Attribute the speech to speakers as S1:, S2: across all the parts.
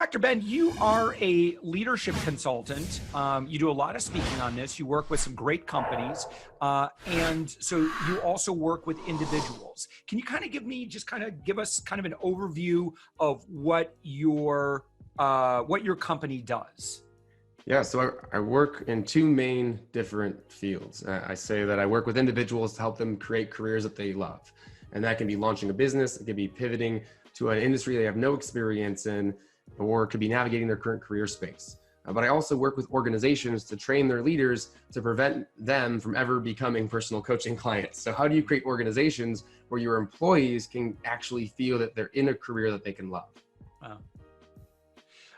S1: Dr. Ben, you are a leadership consultant. You do a lot of speaking on this. You work with some great companies. And so you also work with individuals. Can you kind of give us kind of an overview of what your company does?
S2: Yeah, so I work in two main different fields. I say that I work with individuals to help them create careers that they love. And that can be launching a business, it can be pivoting to an industry they have no experience in, or it could be navigating their current career space. But I also work with organizations to train their leaders to prevent them from ever becoming personal coaching clients. So how do you create organizations where your employees can actually feel that they're in a career that they can love?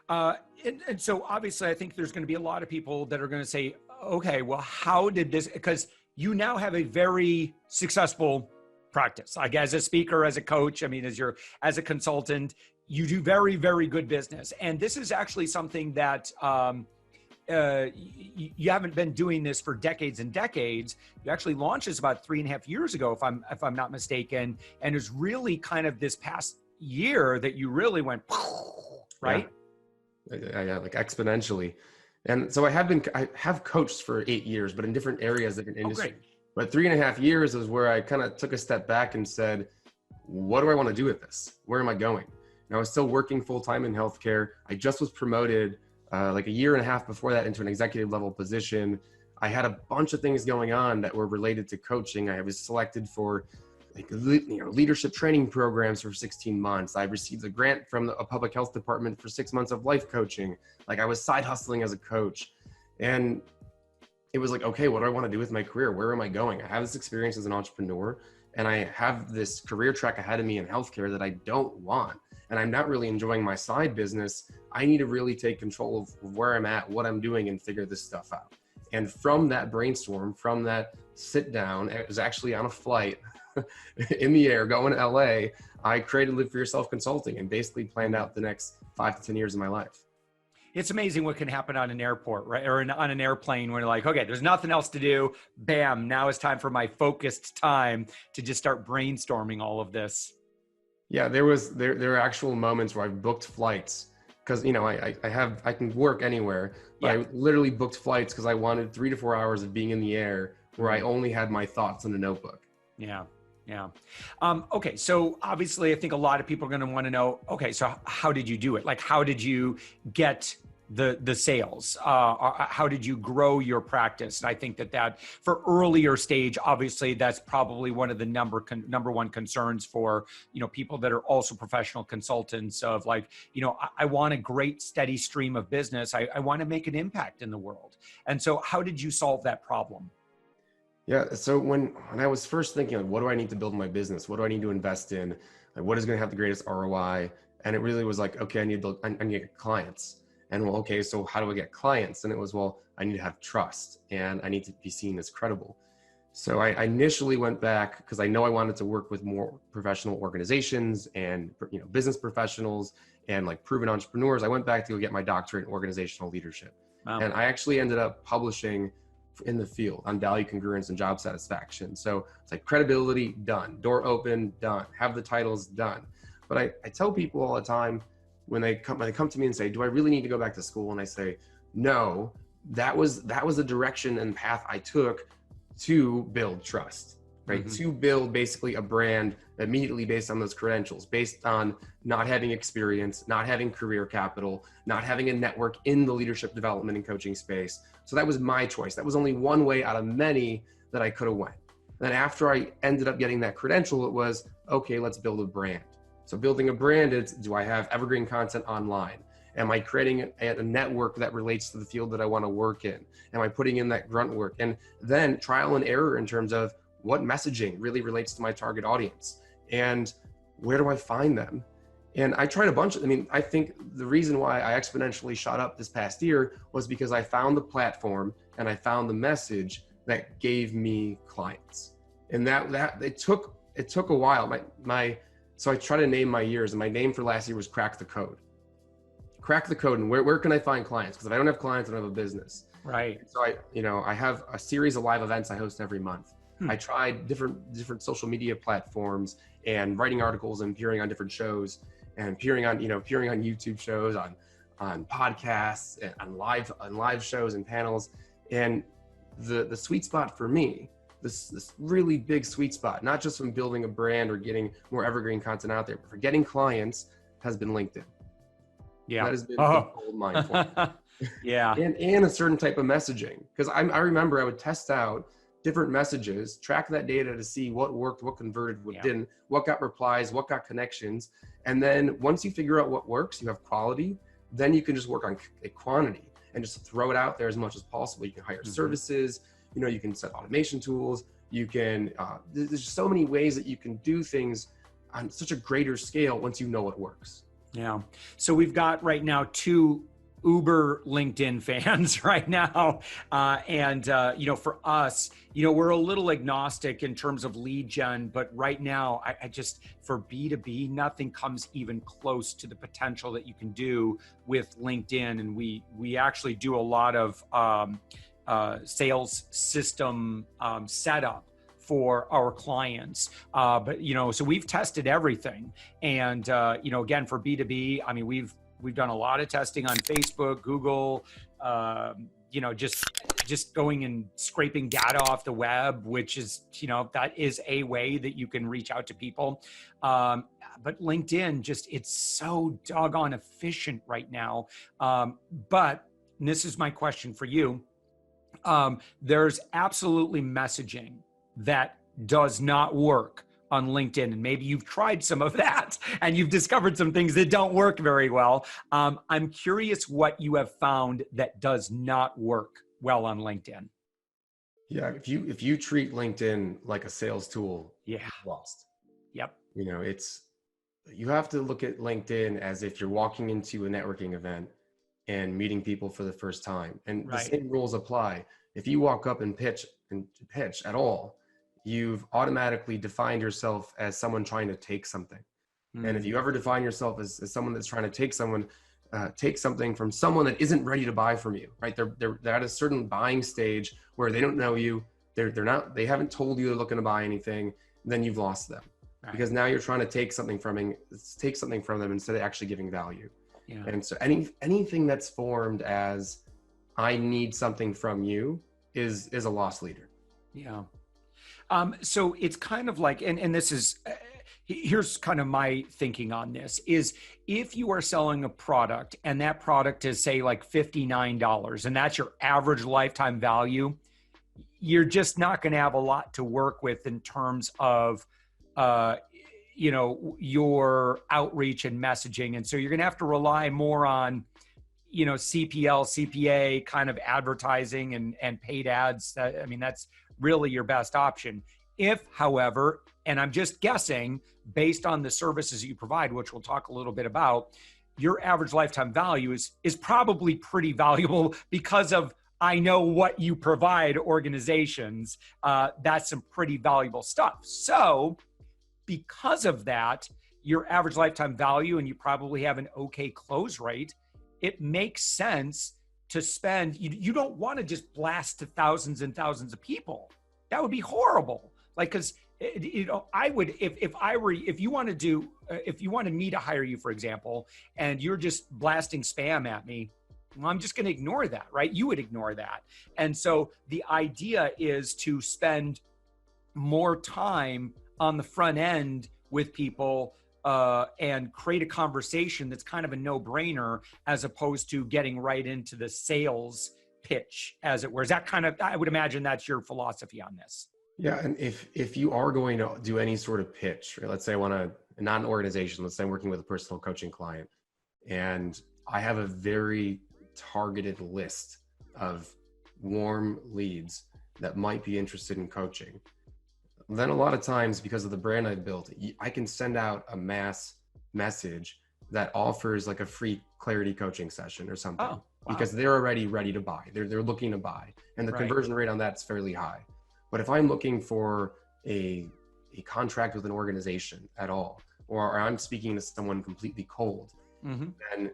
S1: Wow. And so obviously I think there's going to be a lot of people that are going to say, okay, well, how did this, because you now have a very successful practice, like as a speaker, as a coach, as a consultant, you do very, very good business. And this is actually something that you haven't been doing this for decades and decades. You actually launched this about 3.5 years ago, if I'm not mistaken. And it's really kind of this past year that you really went, right?
S2: Yeah, like exponentially. And so I have coached for 8 years, but in different areas, different industries.
S1: Great.
S2: But 3.5 years is where I kind of took a step back and said, what do I want to do with this? Where am I going? And I was still working full-time in healthcare. I just was promoted like 1.5 years before that into an executive level position. I had a bunch of things going on that were related to coaching. I was selected for leadership training programs for 16 months. I received a grant from a public health department for 6 months of life coaching. Like I was side hustling as a coach. And it was like, okay, what do I want to do with my career? Where am I going? I have this experience as an entrepreneur and I have this career track ahead of me in healthcare that I don't want. And I'm not really enjoying my side business. I need to really take control of where I'm at, what I'm doing, and figure this stuff out. And from that brainstorm, from that sit down, it was actually on a flight in the air going to LA, I created Live for Yourself Consulting and basically planned out the next 5 to 10 years of my life.
S1: It's amazing what can happen on an airport, right? Or on an airplane when you're like, okay, there's nothing else to do. Bam, now it's time for my focused time to just start brainstorming all of this.
S2: Yeah, there are actual moments where I've booked flights because, I can work anywhere, but I literally booked flights because I wanted 3 to 4 hours of being in the air where I only had my thoughts in a notebook.
S1: Yeah. Okay. So obviously I think a lot of people are going to want to know, okay, so how did you do it? Like, how did you get the sales? How did you grow your practice? And I think that for earlier stage, obviously that's probably one of the number one concerns for, people that are also professional consultants of like, I want a great steady stream of business. I want to make an impact in the world. And so how did you solve that problem?
S2: Yeah. So when I was first thinking, like, what do I need to build my business? What do I need to invest in? Like, what is going to have the greatest ROI? And it really was like, okay, I need to get clients. And well, okay, so how do I get clients? And it was, well, I need to have trust and I need to be seen as credible. So I initially went back because I know I wanted to work with more professional organizations and, business professionals and like proven entrepreneurs. I went back to go get my doctorate in organizational leadership. Wow. And I actually ended up publishing in the field on value congruence and job satisfaction. So it's like credibility, done. Door open, done. Have the titles, done. But I tell people all the time when they come to me and say, do I really need to go back to school? And I say, no, that was the direction and path I took to build trust, right? Mm-hmm. To build basically a brand immediately based on those credentials, based on not having experience, not having career capital, not having a network in the leadership development and coaching space. So that was my choice. That was only one way out of many that I could have went. Then after I ended up getting that credential, it was, okay, let's build a brand. So building a brand is, do I have evergreen content online? Am I creating a network that relates to the field that I want to work in? Am I putting in that grunt work? And then trial and error in terms of what messaging really relates to my target audience and where do I find them? And I tried a bunch of, I think the reason why I exponentially shot up this past year was because I found the platform and I found the message that gave me clients. And that it took a while. So I try to name my years, and my name for last year was Crack the Code. Crack the code, and where can I find clients? Because if I don't have clients, I don't have a business.
S1: Right.
S2: So I have a series of live events I host every month. I tried different social media platforms and writing articles and appearing on different shows and appearing on YouTube shows, on on podcasts and on live shows and panels. And the sweet spot for me, this really big sweet spot, not just from building a brand or getting more evergreen content out there, but for getting clients, has been LinkedIn.
S1: Yeah.
S2: That has been the gold mine for me.
S1: Yeah.
S2: and a certain type of messaging. Because I remember I would test out different messages, track that data to see what worked, what converted, what didn't, what got replies, what got connections. And then once you figure out what works, you have quality, then you can just work on a quantity and just throw it out there as much as possible. You can hire services, you can set automation tools, you can, there's so many ways that you can do things on such a greater scale once you know what works.
S1: Yeah. So we've got right now 2 uber LinkedIn fans right now. For us, we're a little agnostic in terms of lead gen, but right now I just, for B2B, nothing comes even close to the potential that you can do with LinkedIn. And we actually do a lot of sales system setup for our clients. So we've tested everything. And, again, for B2B, I mean, we've done a lot of testing on Facebook, Google, just going and scraping data off the web, which is, that is a way that you can reach out to people. But LinkedIn, it's so doggone efficient right now. But and this is my question for you. There's absolutely messaging that does not work on LinkedIn. And maybe you've tried some of that and you've discovered some things that don't work very well. I'm curious what you have found that does not work well on LinkedIn.
S2: Yeah, if you treat LinkedIn like a sales tool,
S1: you're
S2: lost.
S1: Yep.
S2: You have to look at LinkedIn as if you're walking into a networking event and meeting people for the first time. And the same rules apply. If you walk up and pitch at all, you've automatically defined yourself as someone trying to take something. And if you ever define yourself as someone that's trying to take something from someone that isn't ready to buy from you, right? They're at a certain buying stage where they don't know you. They haven't told you they're looking to buy anything. Then you've lost them, because now you're trying to take something from them instead of actually giving value. Yeah. And so anything that's formed as I need something from you is a lost leader.
S1: Yeah. So it's kind of like, and this is, here's kind of my thinking on this, is if you are selling a product and that product is, say, like $59 and that's your average lifetime value, you're just not going to have a lot to work with in terms of, your outreach and messaging. And so you're going to have to rely more on, CPL, CPA kind of advertising and paid ads. That's really your best option. If, however, and I'm just guessing based on the services that you provide, which we'll talk a little bit about, your average lifetime value is probably pretty valuable because of, I know what you provide organizations. That's some pretty valuable stuff. So because of that, your average lifetime value, and you probably have an okay close rate, it makes sense to spend. You don't want to just blast to thousands and thousands of people. That would be horrible. Because I would, if you wanted me to hire you, for example, and you're just blasting spam at me, well, I'm just going to ignore that, right? You would ignore that. And so the idea is to spend more time on the front end with people and create a conversation that's kind of a no-brainer, as opposed to getting right into the sales pitch, as it were. Is that kind of, I would imagine that's your philosophy on this.
S2: Yeah, and if you are going to do any sort of pitch, right, let's say I want to, not an organization, let's say I'm working with a personal coaching client, and I have a very targeted list of warm leads that might be interested in coaching. Then a lot of times, because of the brand I've built, I can send out a mass message that offers like a free clarity coaching session or something. Oh, wow. Because they're already ready to buy. They're looking to buy, and the conversion rate on that's fairly high. But if I'm looking for a contract with an organization at all, or I'm speaking to someone completely cold, then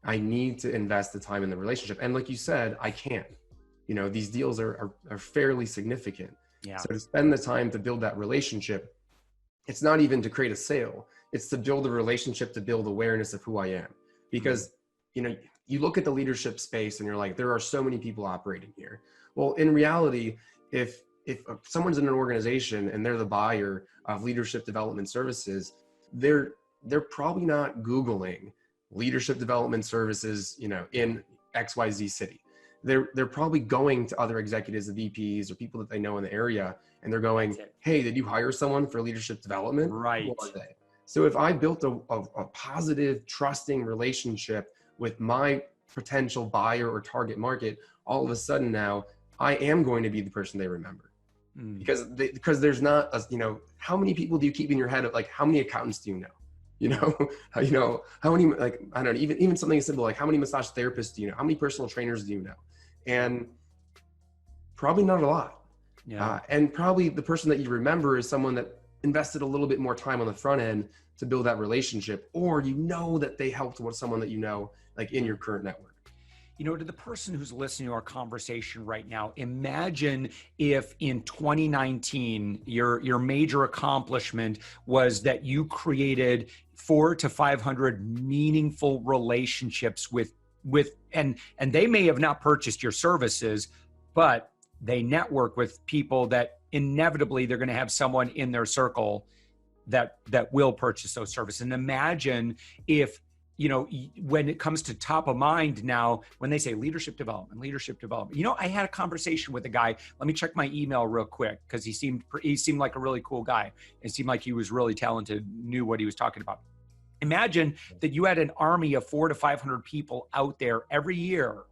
S2: I need to invest the time in the relationship. And like you said, I can. These deals are fairly significant. Yeah. So to spend the time to build that relationship, it's not even to create a sale. It's to build a relationship, to build awareness of who I am. Because, you look at the leadership space and you're like, there are so many people operating here. Well, in reality, if someone's in an organization and they're the buyer of leadership development services, they're probably not Googling leadership development services, in XYZ city. They're probably going to other executives, the VPs or people that they know in the area, and they're going, hey, did you hire someone for leadership development?
S1: Right.
S2: Who are they? So if I built a positive, trusting relationship with my potential buyer or target market, all of a sudden now I am going to be the person they remember. Because there's not how many people do you keep in your head of, like, how many accountants do you know? How many, like, I don't know, even something as simple like how many massage therapists do you know? How many personal trainers do you know? And probably not a lot.
S1: Yeah.
S2: And probably the person that you remember is someone that invested a little bit more time on the front end to build that relationship, or that they helped with someone that like in your current network.
S1: To the person who's listening to our conversation right now, imagine if in 2019, your major accomplishment was that you created 400 to 500 meaningful relationships with and they may have not purchased your services, but they network with people that inevitably they're going to have someone in their circle that will purchase those services. And imagine if, when it comes to top of mind now, when they say leadership development, I had a conversation with a guy. Let me check my email real quick, because he seemed like a really cool guy. It seemed like he was really talented, knew what he was talking about. Imagine that you had an army of 400 to 500 people out there every year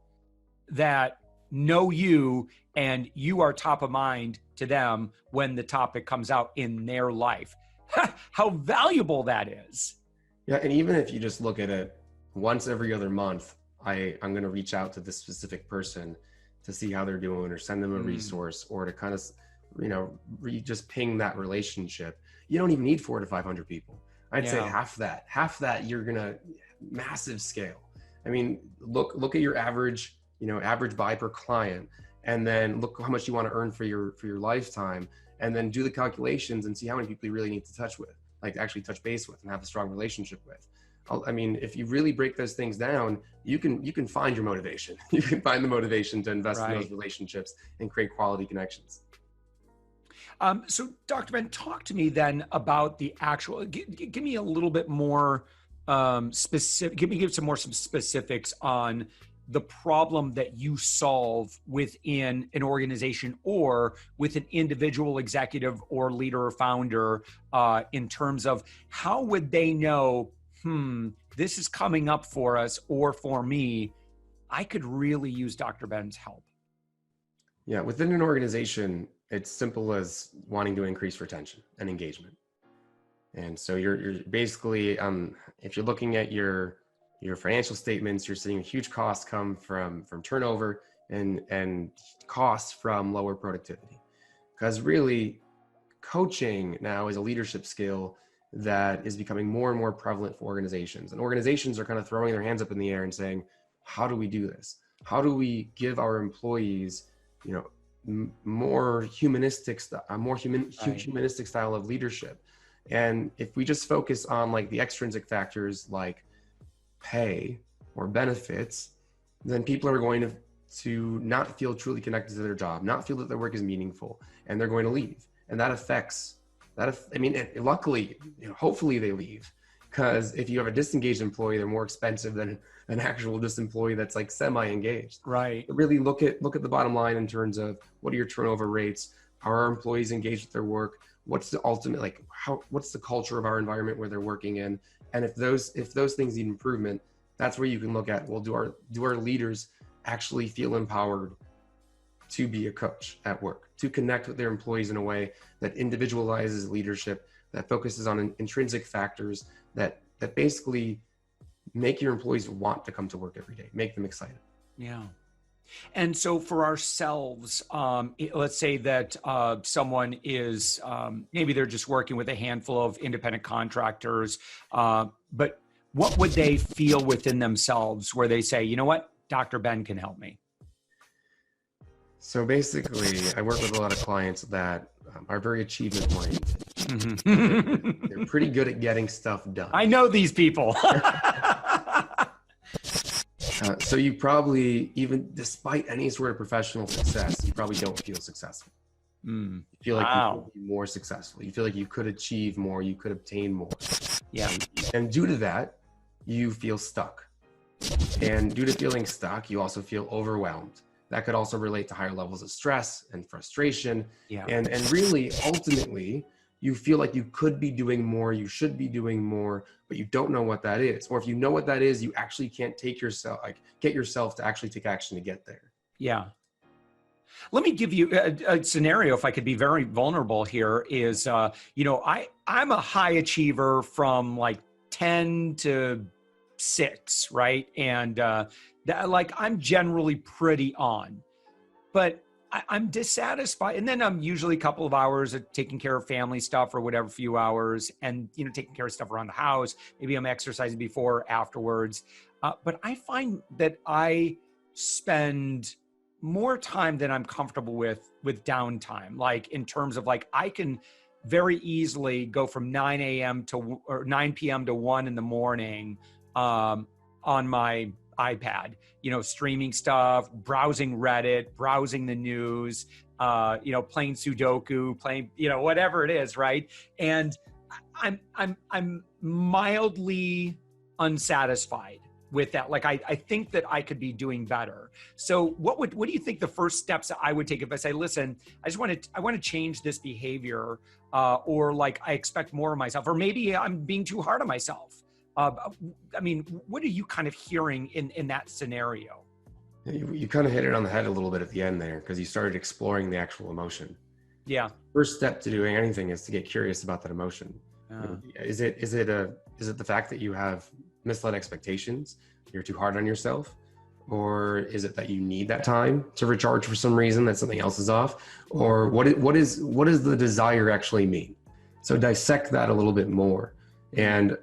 S1: that know you, and you are top of mind to them when the topic comes out in their life. How valuable that is.
S2: Yeah, and even if you just look at it once every other month, I'm going to reach out to this specific person to see how they're doing, or send them a resource, or to kind of, just ping that relationship. You don't even need 400 to 500 people. I'd say half that you're going to massive scale. I mean, look at your average buy per client, and then look how much you want to earn for your lifetime, and then do the calculations and see how many people you really need to actually touch base with and have a strong relationship with. I mean, if you really break those things down, you can find your motivation. You can find the motivation to invest in those relationships and create quality connections.
S1: So Dr. Ben, talk to me then about the actual, give me a little bit more specific, give some more specifics on the problem that you solve within an organization or with an individual executive or leader or founder, in terms of how would they know, this is coming up for us, or for me, I could really use Dr. Ben's help.
S2: Yeah, within an organization, it's simple as wanting to increase retention and engagement. And so you're basically, if you're looking at your financial statements, you're seeing huge costs come from turnover and costs from lower productivity. Because really, coaching now is a leadership skill that is becoming more and more prevalent for organizations. And organizations are kind of throwing their hands up in the air and saying, how do we do this? How do we give our employees, more humanistic style of leadership? And if we just focus on like the extrinsic factors like pay or benefits, then people are going to not feel truly connected to their job, not feel that their work is meaningful, and they're going to leave. And that affects that. I mean, luckily, hopefully they leave, because if you have a disengaged employee, they're more expensive than an actual employee that's like semi-engaged.
S1: Right.
S2: But really look at the bottom line in terms of what are your turnover rates? Are our employees engaged with their work? What's the ultimate, what's the culture of our environment where they're working in? And if those things need improvement, that's where you can look at, well, do our leaders actually feel empowered to be a coach at work, to connect with their employees in a way that individualizes leadership, that focuses on intrinsic factors that basically make your employees want to come to work every day, make them excited.
S1: Yeah. And so for ourselves, let's say that someone is, maybe they're just working with a handful of independent contractors, but what would they feel within themselves where they say, you know what, Dr. Ben can help me?
S2: So basically, I work with a lot of clients that are very achievement oriented.
S1: Mm-hmm.
S2: They're pretty good at getting stuff done.
S1: I know these people.
S2: So you probably, even despite any sort of professional success, you probably don't feel successful. You feel like you could be more successful. You feel like you could achieve more, you could obtain more.
S1: Yeah.
S2: And due to that, you feel stuck. And due to feeling stuck, you also feel overwhelmed. That could also relate to higher levels of stress and frustration.
S1: Yeah.
S2: And really, ultimately, you feel like you could be doing more, you should be doing more, but you don't know what that is. Or if you know what that is, you actually can't get yourself to actually take action to get there.
S1: Yeah. Let me give you a scenario, if I could be very vulnerable here, is, I'm a high achiever from like 10 to 6, right? And I'm generally pretty on, but I'm dissatisfied. And then I'm usually a couple of hours of taking care of family stuff or whatever, few hours, and, taking care of stuff around the house. Maybe I'm exercising before, afterwards. But I find that I spend more time than I'm comfortable with downtime. Like in terms of like, I can very easily go from 9 a.m. or 9 p.m. to 1 in the morning on my iPad, streaming stuff, browsing Reddit, browsing the news, playing Sudoku, playing, whatever it is. Right. And I'm mildly unsatisfied with that. Like, I think that I could be doing better. So what do you think the first steps I would take if I say, listen, I want to change this behavior, or like I expect more of myself, or maybe I'm being too hard on myself. What are you kind of hearing in that scenario?
S2: You kind of hit it on the head a little bit at the end there, because you started exploring the actual emotion.
S1: Yeah.
S2: First step to doing anything is to get curious about that emotion. Is it the fact that you have misled expectations, you're too hard on yourself, or is it that you need that time to recharge for some reason, that something else is off, or what does the desire actually mean? So dissect that a little bit more. And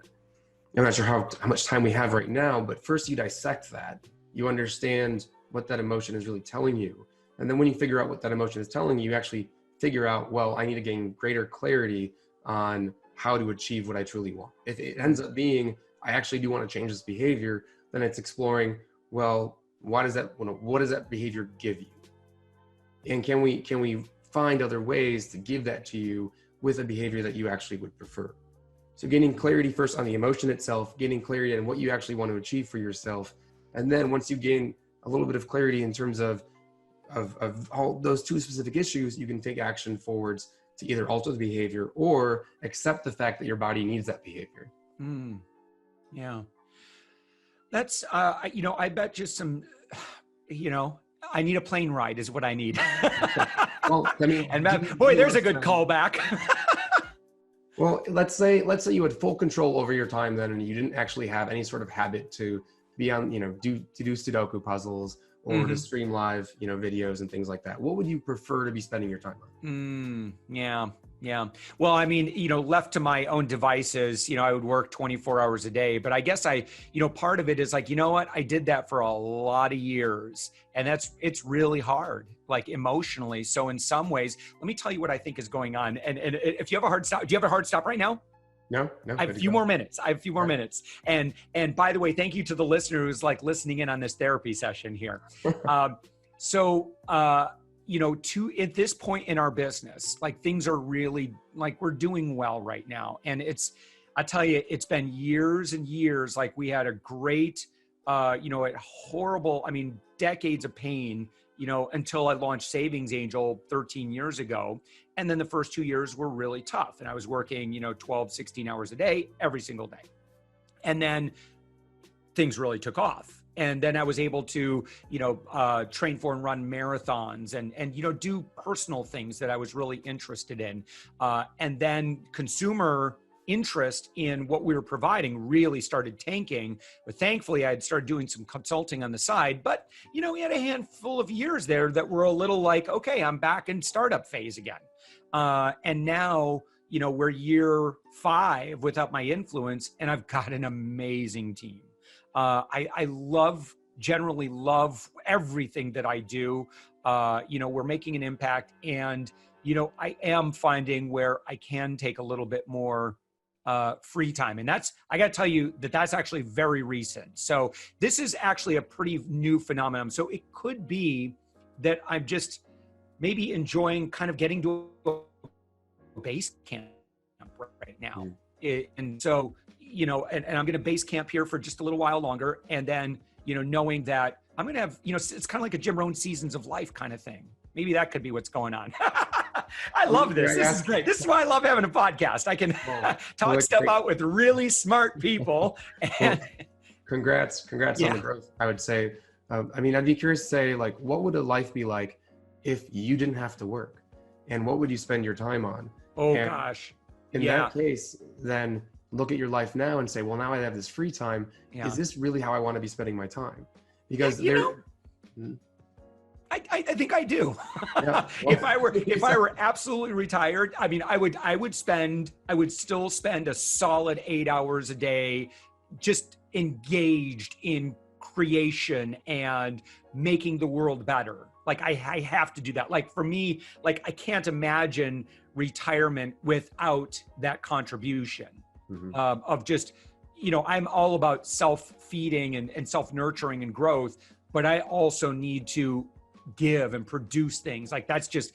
S2: I'm not sure how much time we have right now, but first you dissect that, you understand what that emotion is really telling you, and then when you figure out what that emotion is telling you, you actually figure out, well, I need to gain greater clarity on how to achieve what I truly want. If it ends up being, I actually do want to change this behavior, then it's exploring, well, what does that behavior give you? And can we find other ways to give that to you with a behavior that you actually would prefer? So gaining clarity first on the emotion itself, gaining clarity on what you actually want to achieve for yourself. And then once you gain a little bit of clarity in terms of all those two specific issues, you can take action forwards to either alter the behavior or accept the fact that your body needs that behavior.
S1: Yeah. That's, I bet just some, I need a plane ride is what I need.
S2: Well,
S1: and boy, there's a good callback.
S2: Well, let's say you had full control over your time then, and you didn't actually have any sort of habit to be on, do Sudoku puzzles or to stream live, videos and things like that. What would you prefer to be spending your time on?
S1: Yeah. Well, left to my own devices, I would work 24 hours a day, but I guess part of it is like, what? I did that for a lot of years, and it's really hard, like emotionally. So in some ways, let me tell you what I think is going on. And if you have a hard stop, do you have a hard stop right now?
S2: No.
S1: I have a few more minutes. And by the way, thank you to the listener who's like listening in on this therapy session here. At this point in our business, like things are really like we're doing well right now. And I tell you, it's been years and years. Like we had a great, decades of pain, until I launched Savings Angel 13 years ago. And then the first 2 years were really tough. And I was working, 12, 16 hours a day, every single day. And then things really took off. And then I was able to, train for and run marathons and do personal things that I was really interested in. And then consumer interest in what we were providing really started tanking. But thankfully, I had started doing some consulting on the side. But, we had a handful of years there that were a little like, okay, I'm back in startup phase again. And now, we're year 5 without my influence, and I've got an amazing team. I generally love everything that I do. We're making an impact, and, I am finding where I can take a little bit more free time. And I got to tell you that's actually very recent. So this is actually a pretty new phenomenon. So it could be that I'm just maybe enjoying kind of getting to a base camp right now. And so, and I'm going to base camp here for just a little while longer. And then, knowing that I'm going to have, it's kind of like a Jim Rohn seasons of life kind of thing. Maybe that could be what's going on. I love this. This is great. This is why I love having a podcast. I can talk stuff out with really smart people. And
S2: congrats on the growth, I would say. I'd be curious to say, like, what would a life be like if you didn't have to work? And what would you spend your time on?
S1: Gosh.
S2: In that case, then look at your life now and say, well, now I have this free time. Yeah. Is this really how I want to be spending my time? Because
S1: I think I do.
S2: Yeah. Well,
S1: if I were absolutely retired, I would still spend a solid 8 hours a day just engaged in creation and making the world better. Like I have to do that. Like for me, like I can't imagine retirement without that contribution of just, I'm all about self-feeding and self-nurturing and growth, but I also need to give and produce things. Like it's just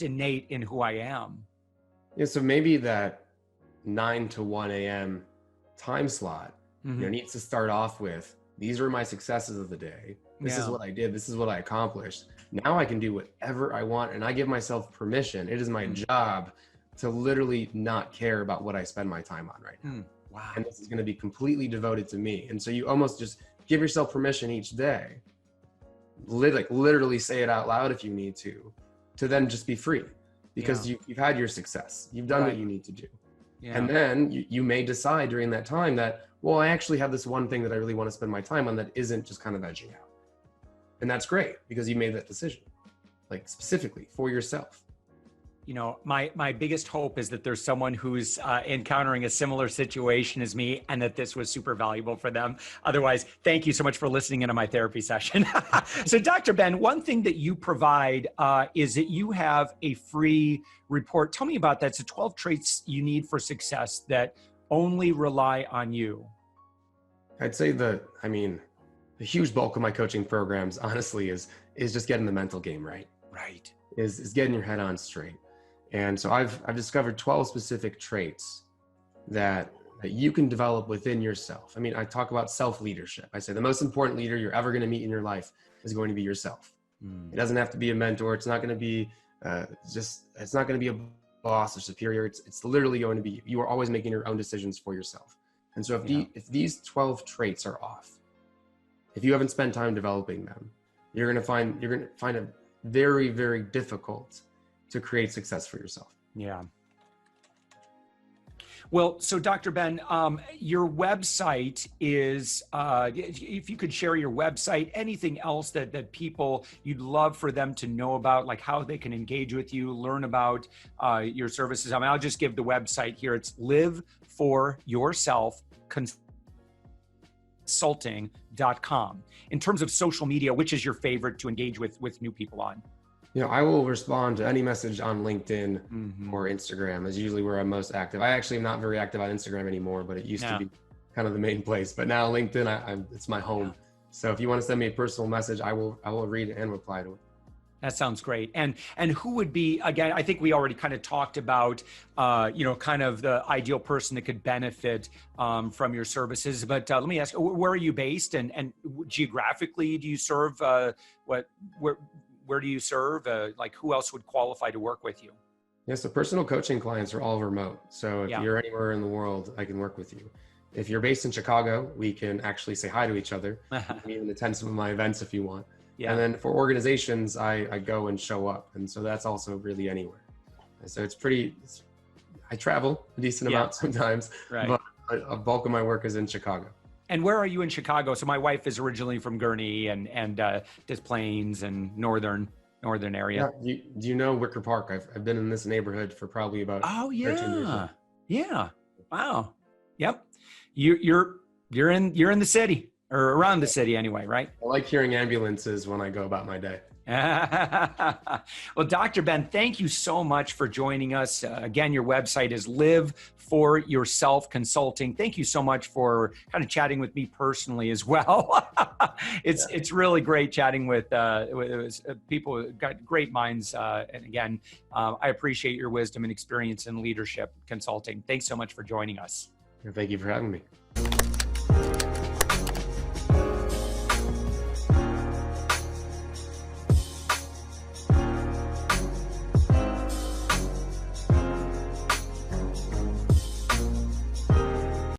S1: innate in who I am.
S2: Yeah. So maybe that 9 to 1 a.m. time slot, needs to start off with, these were my successes of the day. This is what I did. This is what I accomplished. Now I can do whatever I want. And I give myself permission. It is my job to literally not care about what I spend my time on right now.
S1: Wow.
S2: And this is going to be completely devoted to me. And so you almost just give yourself permission each day, literally say it out loud if you need to then just be free, because you've had your success. You've done what you need to do. Yeah. And then you may decide during that time that, well, I actually have this one thing that I really want to spend my time on that isn't just kind of edging out. And that's great, because you made that decision, like specifically for yourself.
S1: My biggest hope is that there's someone who's encountering a similar situation as me, and that this was super valuable for them. Otherwise, thank you so much for listening into my therapy session. So Dr. Ben, one thing that you provide is that you have a free report. Tell me about that. It's 12 traits you need for success that only rely on you.
S2: I'd say the huge bulk of my coaching programs, honestly, is just getting the mental game right.
S1: Right.
S2: Is getting your head on straight. And so I've discovered 12 specific traits that you can develop within yourself. I talk about self-leadership. I say the most important leader you're ever going to meet in your life is going to be yourself. It doesn't have to be a mentor. It's not going to be it's not going to be a boss or superior. It's literally going to be, you are always making your own decisions for yourself. And so if these 12 traits are off, if you haven't spent time developing them, you're going to find it very, very difficult to create success for yourself.
S1: Yeah. Well, so Dr. Ben, your website is, if you could share your website, anything else that people, you'd love for them to know about, like how they can engage with you, learn about your services. I'll just give the website here. It's liveforyourselfconsulting.com. In terms of social media, which is your favorite to engage with new people on?
S2: I will respond to any message on LinkedIn or Instagram is usually where I'm most active. I actually am not very active on Instagram anymore, but it used to be kind of the main place. But now LinkedIn, it's my home. Yeah. So if you want to send me a personal message, I will read it and reply to it.
S1: That sounds great. And who would be, again, I think we already kind of talked about, kind of the ideal person that could benefit from your services. But let me ask, where are you based, and geographically do you serve? Where do you serve? Like who else would qualify to work with you?
S2: Yeah, so personal coaching clients are all remote. So if you're anywhere in the world, I can work with you. If you're based in Chicago, we can actually say hi to each other. You can even attend some of my events if you want. Yeah. And then for organizations, I go and show up. And so that's also really anywhere. And so I travel a decent amount sometimes, but a bulk of my work is in Chicago.
S1: And where are you in Chicago? So my wife is originally from Gurnee and Des Plaines and northern area.
S2: Yeah. Do you know Wicker Park? I've been in this neighborhood for probably about 13 years now.
S1: Yeah. Wow. Yep. You're in the city. or around the city anyway, right?
S2: I like hearing ambulances when I go about my day.
S1: Well, Dr. Ben, thank you so much for joining us. Again, your website is Live for Yourself Consulting. Thank you so much for kind of chatting with me personally as well. It's really great chatting with people who got great minds. And again, I appreciate your wisdom and experience in leadership consulting. Thanks so much for joining us.
S2: Thank you for having me.